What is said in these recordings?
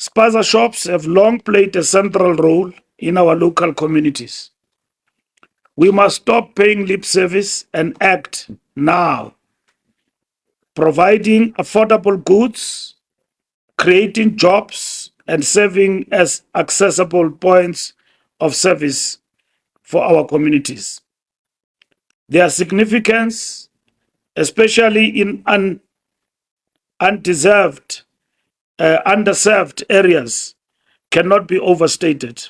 Spaza shops have long played a central role in our local communities. We must stop paying lip service and act now, providing affordable goods, creating jobs, and serving as accessible points of service for our communities. Their significance, especially in underserved areas, cannot be overstated.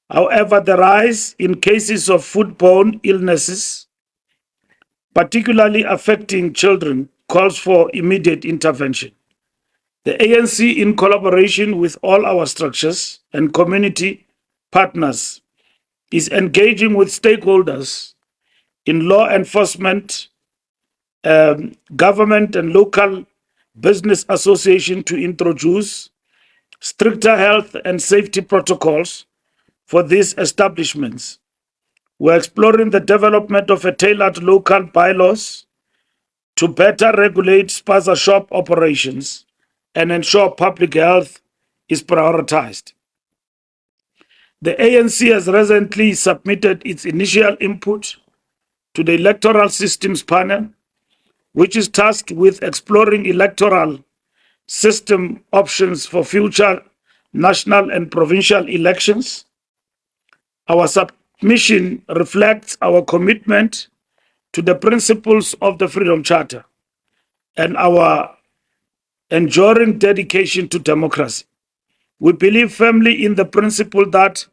However, the rise in cases of foodborne illnesses, particularly affecting children, calls for immediate intervention. The ANC, in collaboration with all our structures and community partners, is engaging with stakeholders in law enforcement, government and local business association to introduce stricter health and safety protocols for these establishments. We're exploring the development of a tailored local bylaws to better regulate spaza shop operations and ensure public health is prioritized. The ANC has recently submitted its initial input to the Electoral Systems Panel, which is tasked with exploring electoral system options for future national and provincial elections. Our submission reflects our commitment to the principles of the Freedom Charter and our enduring dedication to democracy. We believe firmly in the principle that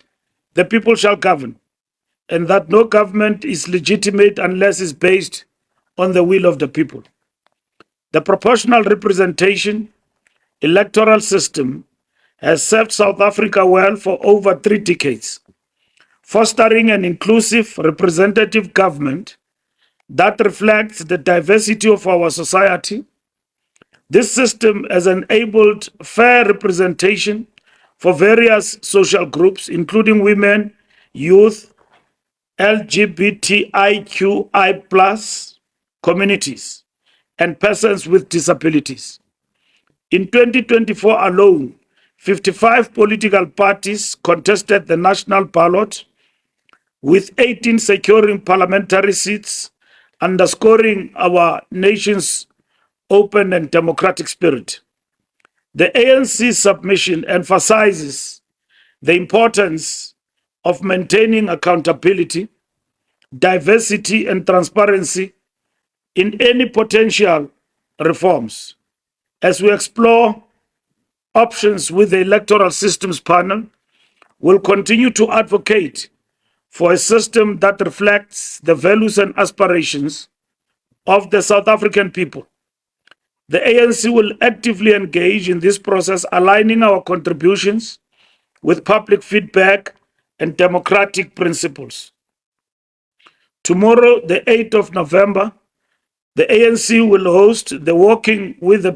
the people shall govern and that no government is legitimate unless it's based on the will of the people. The proportional representation electoral system has served South Africa well for over 3 decades, fostering an inclusive representative government that reflects the diversity of our society. This system has enabled fair representation for various social groups, including women, youth, LGBTIQI+ communities, and persons with disabilities. In 2024 alone, 55 political parties contested the national ballot, with 18 securing parliamentary seats, underscoring our nation's open and democratic spirit. The ANC submission emphasizes the importance of maintaining accountability, diversity, and transparency in any potential reforms. As we explore options with the Electoral Systems Panel, we'll continue to advocate for a system that reflects the values and aspirations of the South African people. The ANC will actively engage in this process, aligning our contributions with public feedback and democratic principles. Tomorrow, the 8th of November, the ANC will host the Walking with the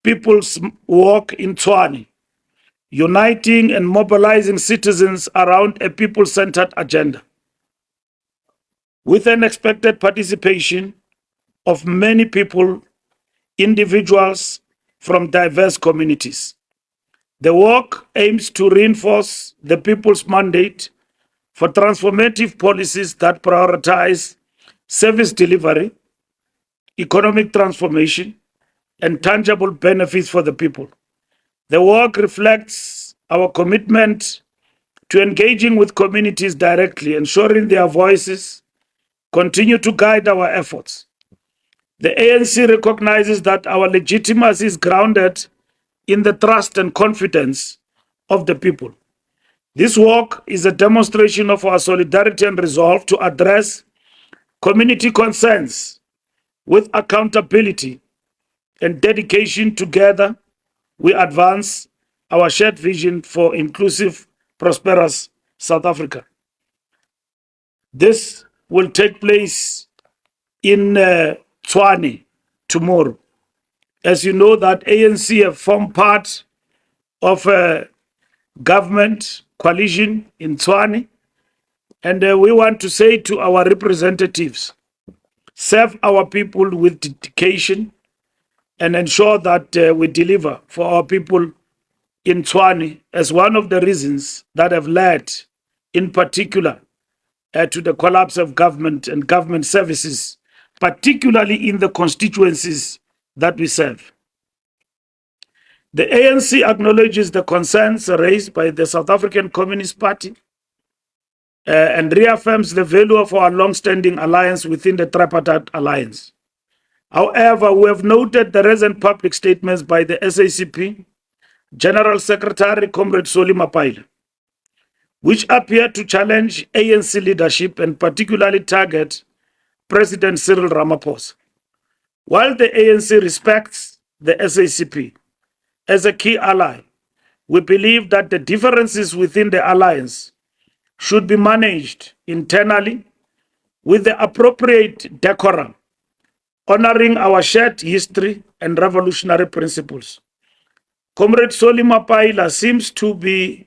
People's Walk in Tshwane, uniting and mobilizing citizens around a people-centered agenda. With an expected participation of many people, individuals from diverse communities. The walk aims to reinforce the people's mandate for transformative policies that prioritize service delivery, economic transformation, and tangible benefits for the people. The walk reflects our commitment to engaging with communities directly, ensuring their voices continue to guide our efforts. The ANC recognizes that our legitimacy is grounded in the trust and confidence of the people. This walk is a demonstration of our solidarity and resolve to address community concerns with accountability and dedication. Together, we advance our shared vision for inclusive, prosperous South Africa. This will take place in Tshwane tomorrow. As you know, that ANC have formed part of a government coalition in Tshwane, and we want to say to our representatives, serve our people with dedication and ensure that we deliver for our people in Tshwane as one of the reasons that have led, in particular, to the collapse of government and government services, particularly in the constituencies that we serve. The ANC acknowledges the concerns raised by the South African Communist Party and reaffirms the value of our long-standing alliance within the tripartite alliance. However, we have noted the recent public statements by the SACP General Secretary Comrade Soli Mapaila, which appear to challenge ANC leadership and particularly target President Cyril Ramaphosa. While the ANC respects the SACP as a key ally, we believe that the differences within the alliance should be managed internally with the appropriate decorum, honoring our shared history and revolutionary principles. Comrade Soli Mapaila seems to be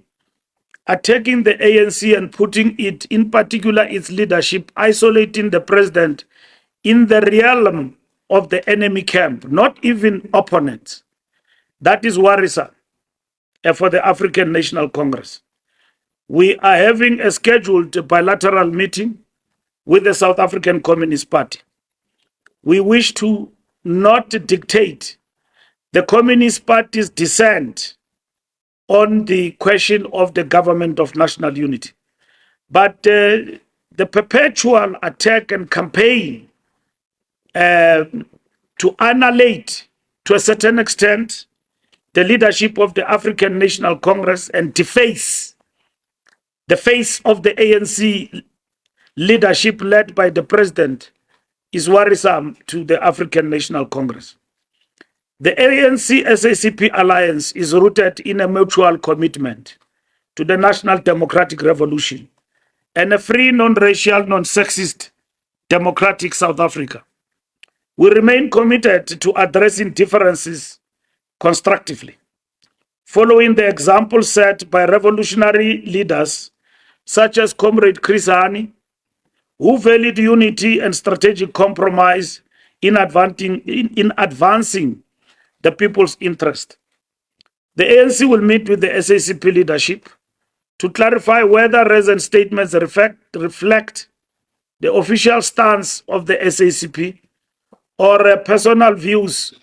attacking the ANC and putting it, in particular its leadership, isolating the president in the realm of the enemy camp, not even opponents. That is worrisome for the African National Congress. We are having a scheduled bilateral meeting with the South African Communist Party. We wish to not dictate the Communist Party's dissent on the question of the government of national unity. But the perpetual attack and campaign to annihilate, to a certain extent, the leadership of the African National Congress and deface the face of the ANC leadership led by the president is worrisome to the African National Congress. The ANC-SACP alliance is rooted in a mutual commitment to the national democratic revolution and a free, non-racial, non-sexist democratic South Africa. We remain committed to addressing differences constructively, following the example set by revolutionary leaders such as Comrade Chris Hani, who valued unity and strategic compromise in advancing the people's interest. The ANC will meet with the SACP leadership to clarify whether recent statements reflect the official stance of the SACP or personal views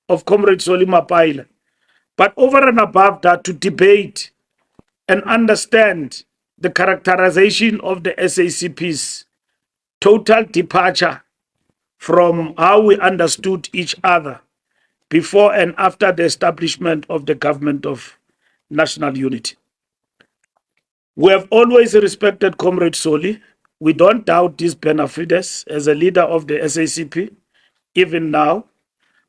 of Comrade Soli Mapaila. But over and above that, to debate and understand the characterization of the SACP's total departure from how we understood each other before and after the establishment of the government of national unity. We have always respected Comrade Soli. We don't doubt his benefits as a leader of the SACP, even now.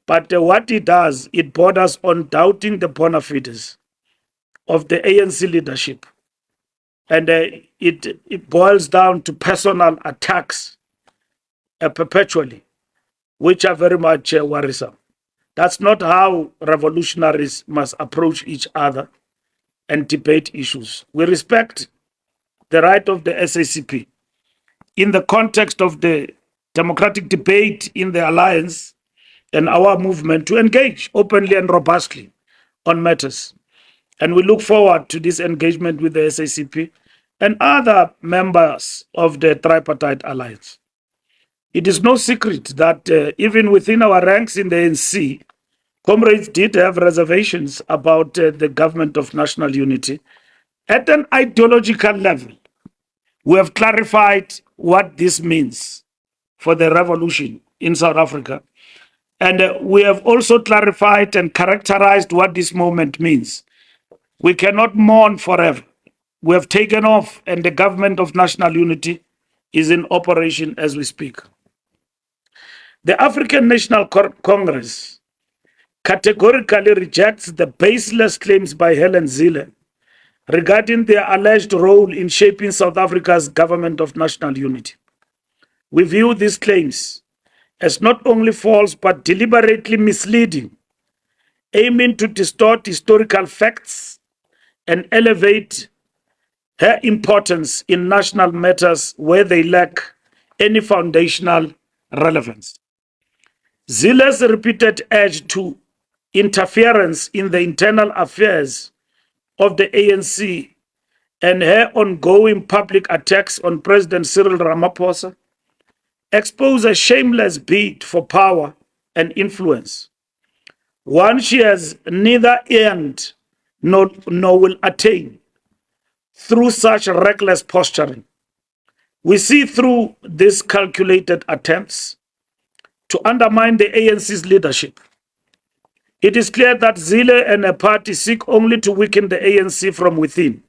But what he does, it borders on doubting the bona fides of the ANC leadership. And it boils down to personal attacks perpetually, which are very much worrisome. That's not how revolutionaries must approach each other and debate issues. We respect the right of the SACP in the context of the democratic debate in the alliance and our movement to engage openly and robustly on matters. And we look forward to this engagement with the SACP and other members of the tripartite alliance. It is no secret that even within our ranks in the ANC, comrades did have reservations about the government of national unity. At an ideological level, we have clarified what this means for the revolution in South Africa. And we have also clarified and characterized what this moment means. We cannot mourn forever. We have taken off, and the government of national unity is in operation as we speak. The African National Congress categorically rejects the baseless claims by Helen Zille regarding their alleged role in shaping South Africa's government of national unity. We view these claims as not only false but deliberately misleading, aiming to distort historical facts and elevate her importance in national matters where they lack any foundational relevance. Zille's repeated urge to interference in the internal affairs of the ANC and her ongoing public attacks on President Cyril Ramaphosa expose a shameless bid for power and influence, one she has neither earned nor will attain through such reckless posturing. We see through these calculated attempts to undermine the ANC's leadership. It is clear that Zille and her party seek only to weaken the ANC from within,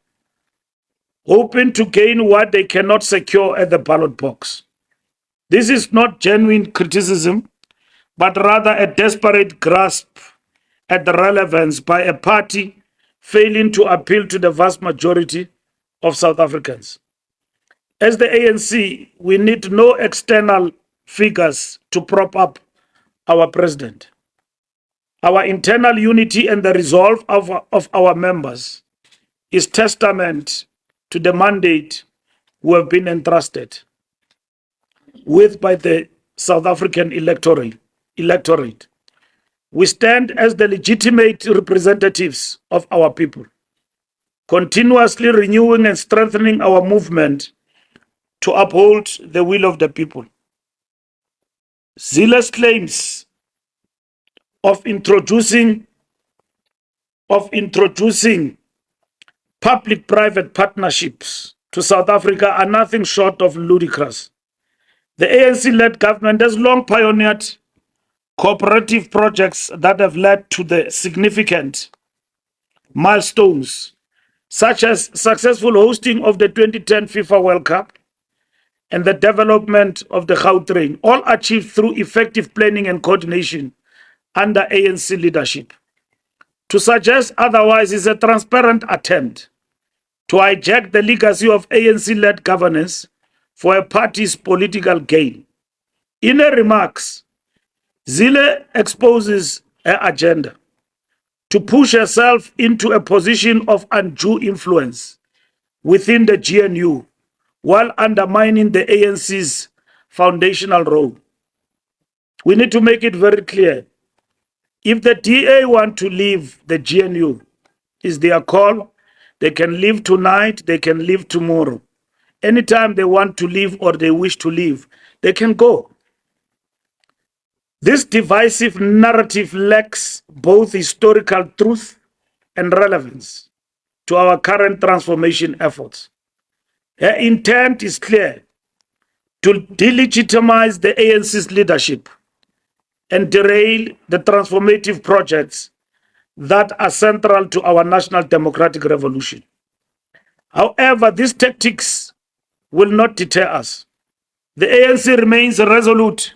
hoping to gain what they cannot secure at the ballot box. This is not genuine criticism, but rather a desperate grasp at the relevance by a party failing to appeal to the vast majority of South Africans. As the ANC, we need no external figures to prop up our president. Our internal unity and the resolve of our members is testament to the mandate we have been entrusted with by the South African electorate. We stand as the legitimate representatives of our people, continuously renewing and strengthening our movement to uphold the will of the people. Zille's claims of introducing public-private partnerships to South Africa are nothing short of ludicrous. The ANC-led government has long pioneered cooperative projects that have led to the significant milestones, such as successful hosting of the 2010 FIFA World Cup and the development of the Gautrain, all achieved through effective planning and coordination under ANC leadership. To suggest otherwise is a transparent attempt to hijack the legacy of ANC-led governance for a party's political gain. In her remarks, Zille exposes her agenda to push herself into a position of undue influence within the GNU while undermining the ANC's foundational role. We need to make it very clear. If the DA want to leave the GNU, it's their call. They can leave tonight, they can leave tomorrow. Anytime they want to leave or they wish to leave, they can go. This divisive narrative lacks both historical truth and relevance to our current transformation efforts. Her intent is clear: to delegitimize the ANC's leadership and derail the transformative projects that are central to our national democratic revolution. However, these tactics will not deter us. The ANC remains resolute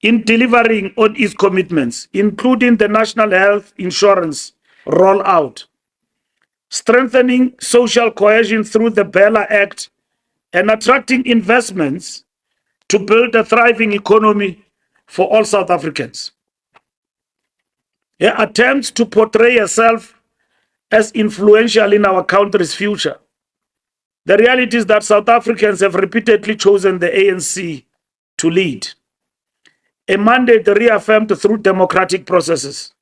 in delivering on its commitments, including the national health insurance rollout, strengthening social cohesion through the Bella Act, and attracting investments to build a thriving economy for all South Africans. Her attempts to portray herself as influential in our country's future. The reality is that South Africans have repeatedly chosen the ANC to lead, a mandate reaffirmed through democratic processes.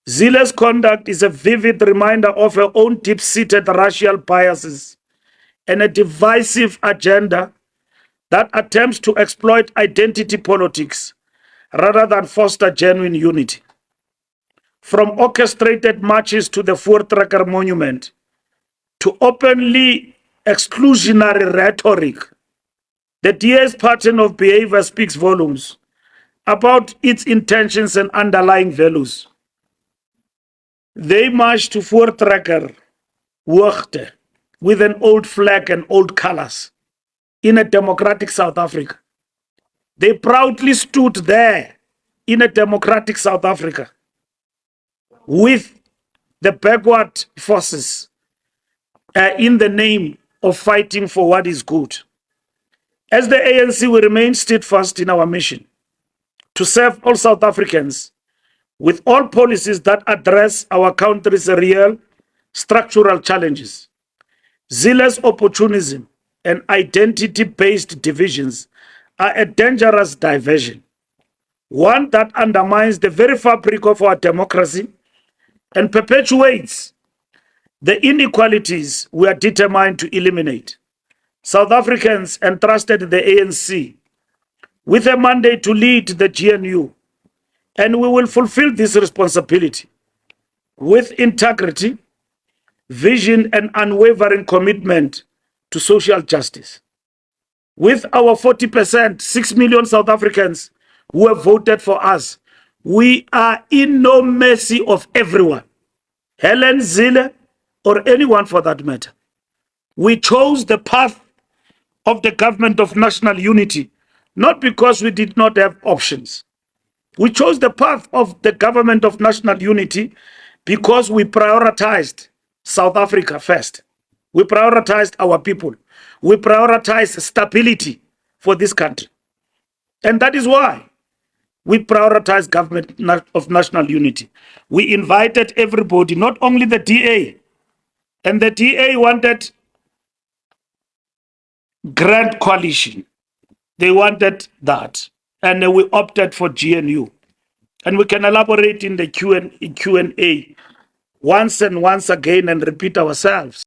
Zille's conduct is a vivid reminder of her own deep-seated racial biases and a divisive agenda that attempts to exploit identity politics rather than foster genuine unity. From orchestrated marches to the Voortrekker Monument to openly exclusionary rhetoric, the DA's pattern of behavior speaks volumes about its intentions and underlying values. They march to Voortrekker Hoogte with an old flag and old colors in a democratic South Africa. They proudly stood there in a democratic South Africa with the backward forces in the name of fighting for what is good. As the ANC, we remain steadfast in our mission to serve all South Africans with all policies that address our country's real structural challenges. Zille's opportunism and identity-based divisions are a dangerous diversion, one that undermines the very fabric of our democracy and perpetuates The inequalities we are determined to eliminate. South Africans entrusted the ANC with a mandate to lead the GNU, and we will fulfill this responsibility with integrity, vision, and unwavering commitment to social justice. With our 40%, 6 million South Africans who have voted for us, we are in no mercy of everyone, Helen Zille, or anyone for that matter. We chose the path of the government of national unity, not because we did not have options. We chose the path of the government of national unity because we prioritized South Africa first. We prioritized our people. We prioritized stability for this country. And that is why we prioritize government of national unity. We invited everybody, not only the DA, and the DA wanted grand coalition. They wanted that, and we opted for GNU. And we can elaborate in the Q&A once and once again and repeat ourselves.